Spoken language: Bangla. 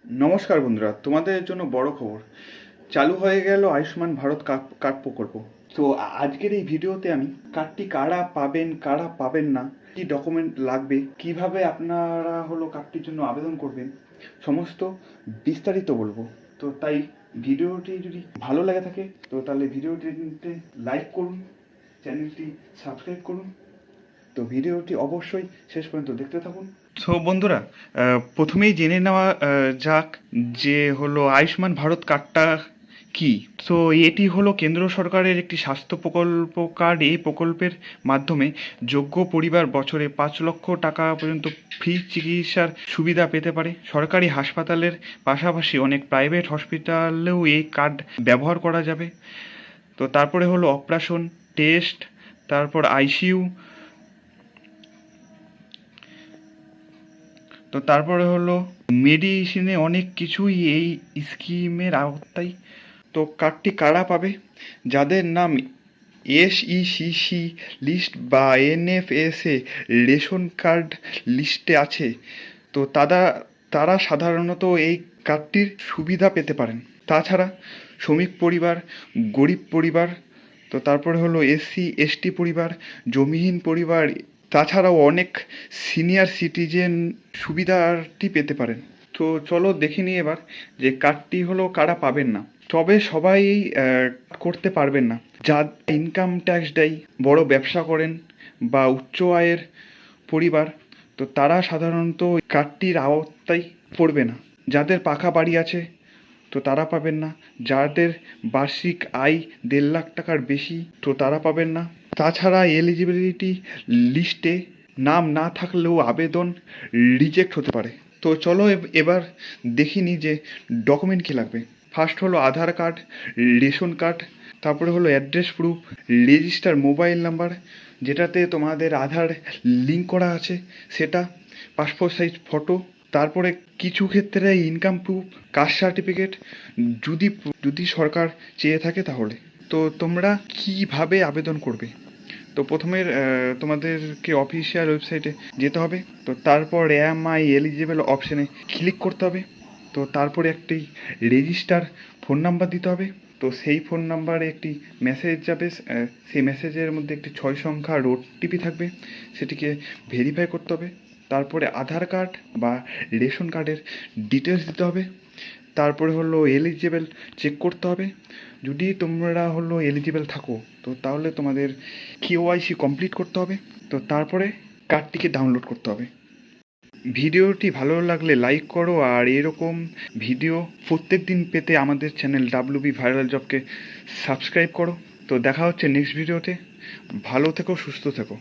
নমস্কার বন্ধুরা, তোমাদের জন্য বড় খবর। চালু হয়ে গেল আয়ুষ্মান ভারত কার্ড প্রকল্প। তো আজকের এই ভিডিওতে আমি কার্ডটি কারা পাবেন না, কি ডকুমেন্ট লাগবে, কিভাবে আপনারা কার্ডটির জন্য আবেদন করবেন, সমস্ত বিস্তারিত বলবো। তো তাই ভিডিওটি যদি ভালো লাগে থাকে তো তাহলে ভিডিওটিতে লাইক করুন, চ্যানেলটি সাবস্ক্রাইব করুন। তো ভিডিওটি অবশ্যই শেষ পর্যন্ত দেখতে থাকুন। তো বন্ধুরা, প্রথমেই জেনে নেওয়া যাক যে আয়ুষ্মান ভারত কার্ডটা কি। তো এটি কেন্দ্র সরকারের একটি স্বাস্থ্য প্রকল্প কার্ড। এই প্রকল্পের মাধ্যমে যোগ্য পরিবার বছরে 5 লক্ষ টাকা পর্যন্ত ফ্রি চিকিৎসার সুবিধা পেতে পারে। সরকারি হাসপাতালের পাশাপাশি অনেক প্রাইভেট হসপিটালেও এই কার্ড ব্যবহার করা যাবে। তো তারপরে অপারেশন, টেস্ট, তারপর আইসিইউ, তো তারপরে মেডিসিনে অনেক কিছুই এই স্কিমের আওতায়। তো কার্ডটি কারা পাবে? যাদের নাম SECC লিস্ট বা NFSA রেশন কার্ড লিস্টে আছে, তো তারা সাধারণত এই কার্ডটির সুবিধা পেতে পারেন। তাছাড়া শ্রমিক পরিবার, গরিব পরিবার, তো তারপরে SC ST পরিবার, জমিহীন পরিবার, তাছাড়াও অনেক সিনিয়র সিটিজেন সুবিধাটি পেতে পারেন। তো চলো দেখে নিই এবার যে কার্ডটি কারা পাবেন না। তবে সবাই করতে পারবেন না। যা ইনকাম ট্যাক্স দেয়, বড় ব্যবসা করেন বা উচ্চ আয়ের পরিবার, তো তারা সাধারণত কার্ডটির আওতায় পড়বে না। যাদের পাকা বাড়ি আছে তো তারা পাবেন না। যাদের বার্ষিক আয় 1.5 লাখ টাকার বেশি তো তারা পাবেন না। তাছাড়া এলিজিবিলিটি লিস্টে নাম না থাকলেও আবেদন রিজেক্ট হতে পারে। তো চলো এবার দেখিনি যে ডকুমেন্ট কী লাগবে। ফার্স্ট আধার কার্ড, রেশন কার্ড, তারপরে address proof, register mobile number যেটাতে তোমাদের আধার লিঙ্ক করা আছে সেটা, পাসপোর্ট সাইজ ফটো, তারপরে কিছু ক্ষেত্রে ইনকাম প্রুফ, কাস্ট সার্টিফিকেট যদি সরকার চেয়ে থাকে তাহলে। তো তোমরা কিভাবে আবেদন করবে? তো প্রথমে তোমাদেরকে অফিসিয়াল ওয়েবসাইটে যেতে হবে। তো তারপর AMI এলিজিবল অপশানে ক্লিক করতে হবে। তো তারপরে একটি রেজিস্টার ফোন নাম্বার দিতে হবে। তো সেই ফোন নাম্বারে একটি মেসেজ যাবে, সেই মেসেজের মধ্যে একটি 6 সংখ্যার OTP থাকবে, সেটিকে ভেরিফাই করতে হবে। তারপরে আধার কার্ড বা রেশন কার্ডের ডিটেলস দিতে হবে। তারপরে এলিজিবল চেক করতে হবে। যদি তোমরা এলিজিবল থাকো তো তাহলে তোমাদের KYC কমপ্লিট করতে হবে। তো তারপরে কার্ডটিকে ডাউনলোড করতে হবে। ভিডিওটি ভালো লাগলে লাইক করো, আর এরকম ভিডিও প্রত্যেক দিন পেতে আমাদের চ্যানেল WB ভাইরাল জবকে সাবস্ক্রাইব করো। তো দেখা হচ্ছে নেক্সট ভিডিওতে। ভালো থেকো, সুস্থ থেকো।